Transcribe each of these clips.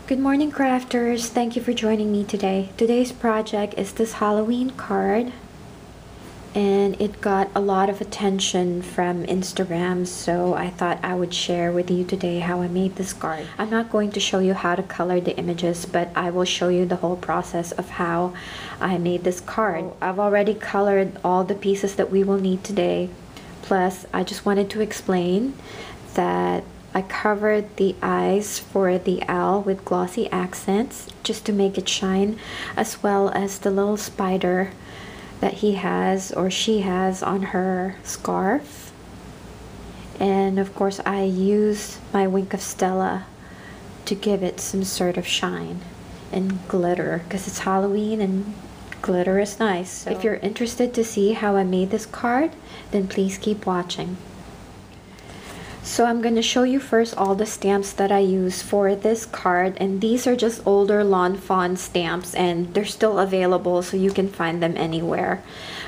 Good morning, crafters. Thank you for joining me today. Today's project is this Halloween card, and it got a lot of attention from Instagram, so I thought I would share with you today how I made this card. I'm not going to show you how to color the images, but I will show you the whole process of how I made this card. I've already colored all the pieces that we will need today. Plus, I just wanted to explain that I covered the eyes for the owl with glossy accents just to make it shine, as well as the little spider that he has or she has on her scarf. And of course I used my Wink of Stella to give it some sort of shine and glitter because it's Halloween and glitter is nice. So if you're interested to see how I made this card, then please keep watching. So I'm going to show you first all the stamps that I use for this card, and these are just older Lawn Fawn stamps and they're still available, so you can find them anywhere.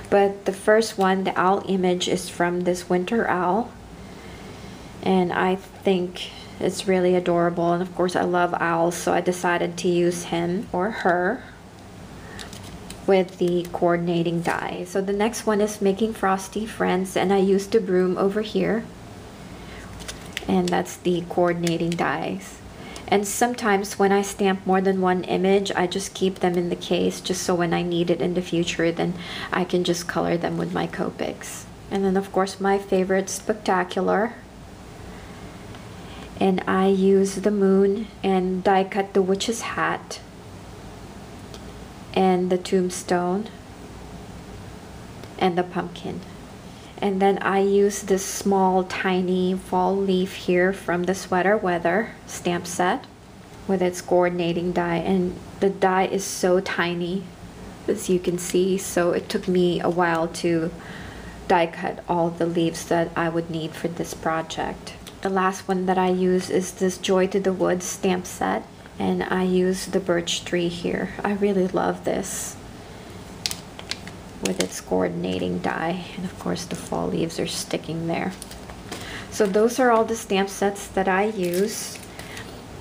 But the first one, the owl image, is from this winter owl, and I think it's really adorable, and of course I love owls, so I decided to use him or her with the coordinating die. So the next one is Making Frosty Friends, and I used the broom over here, and that's the coordinating dies. And sometimes when I stamp more than one image, I just keep them in the case just so when I need it in the future, then I can just color them with my Copics. And then of course my favorite, Spectacular, and I use the moon and die cut the witch's hat and the tombstone and the pumpkin. And then I use this small tiny fall leaf here from the Sweater Weather stamp set with its coordinating die, and the die is so tiny as you can see, so it took me a while to die cut all the leaves that I would need for this project. The last one that I use is this Joy to the Woods stamp set, and I use the birch tree here. I really love this with its coordinating die, and of course the fall leaves are sticking there. So those are all the stamp sets that I use.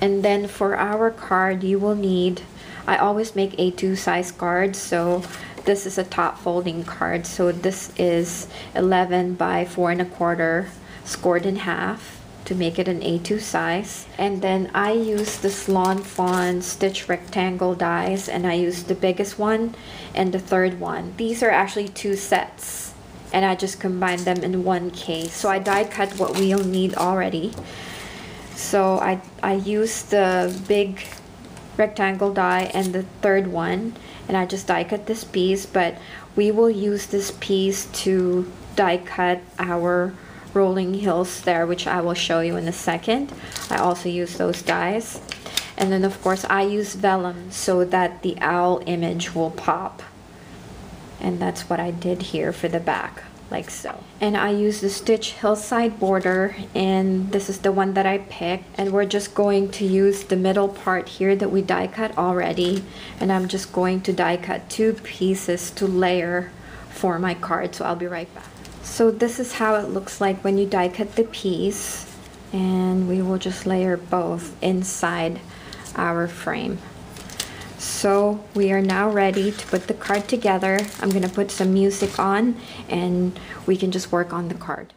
And then for our card, you will need, I always make A2 size cards, so this is a top folding card, so this is 11 by 4 1/4 scored in half to make it an A2 size. And then I use this Lawn Fawn stitch rectangle dies, and I use the biggest one and the third one. These are actually 2 sets, and I just combine them in one case. So I die cut what we'll need already. So I use the big rectangle die and the third one, and I just die cut this piece, but we will use this piece to die cut our rolling hills there, which I will show you in a second. I also use those dies. And then of course I use vellum so that the owl image will pop, and that's what I did here for the back, like so. And I use the Stitch Hillside border, and this is the one that I picked, and we're just going to use the middle part here that we die cut already, and I'm just going to die cut 2 pieces to layer for my card, so I'll be right back. So this is how it looks like when you die cut the piece, and we will just layer both inside our frame. So we are now ready to put the card together. I'm going to put some music on and we can just work on the card.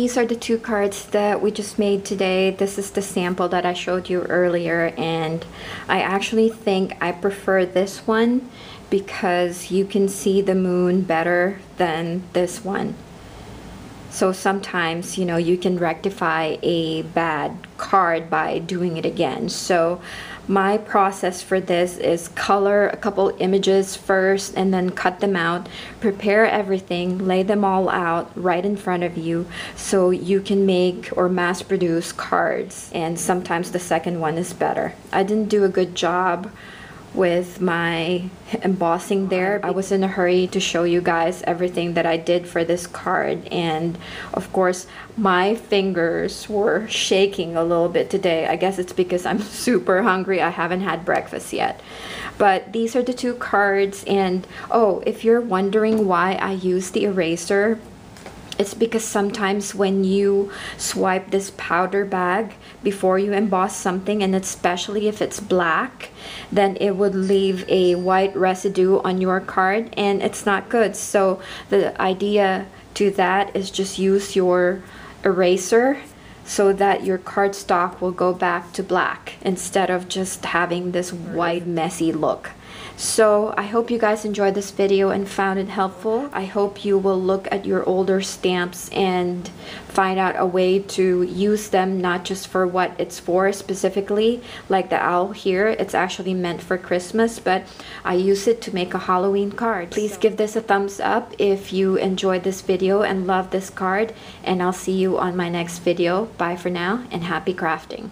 these are the two cards that we just made today. This is the sample that I showed you earlier, and I actually think I prefer this one because you can see the moon better than this one. So sometimes, you know, you can rectify a bad card by doing it again. So my process for this is color a couple images first and then cut them out, prepare everything, lay them all out right in front of you so you can make or mass produce cards. And sometimes the second one is better. I didn't do a good job with my embossing there. I was in a hurry to show you guys everything that I did for this card, and of course my fingers were shaking a little bit today. I guess it's because I'm super hungry. I haven't had breakfast yet. But these are the two cards, and oh, if you're wondering why I use the eraser, it's because sometimes when you swipe this powder bag before you emboss something, and especially if it's black, then it would leave a white residue on your card and it's not good. So the idea to that is just use your eraser so that your cardstock will go back to black instead of just having this white messy look. So I hope you guys enjoyed this video and found it helpful. I hope you will look at your older stamps and find out a way to use them not just for what it's for specifically, like the owl here. It's actually meant for Christmas, but I use it to make a Halloween card. Please give this a thumbs up if you enjoyed this video and love this card, and I'll see you on my next video. Bye for now and happy crafting.